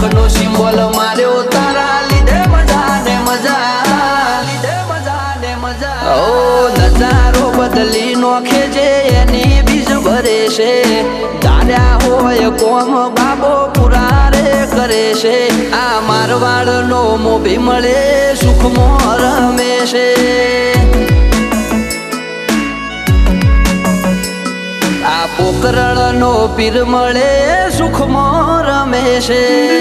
લાખનો સિમ્બોલ માર્યો તારા લીધે મજા ને મજા, લીધે મજા ને મજા. ઓ નજારો બદલી નોખે છે એની બીજ ભરે છે. ધાર્યા હોય કોમ બાબો પૂરા રે કરે છે. આ મારવાડનો મોભી મળે સુખમાં રમે છે. આ પોકરણનો પીર મળે સુખમાં રમે છે.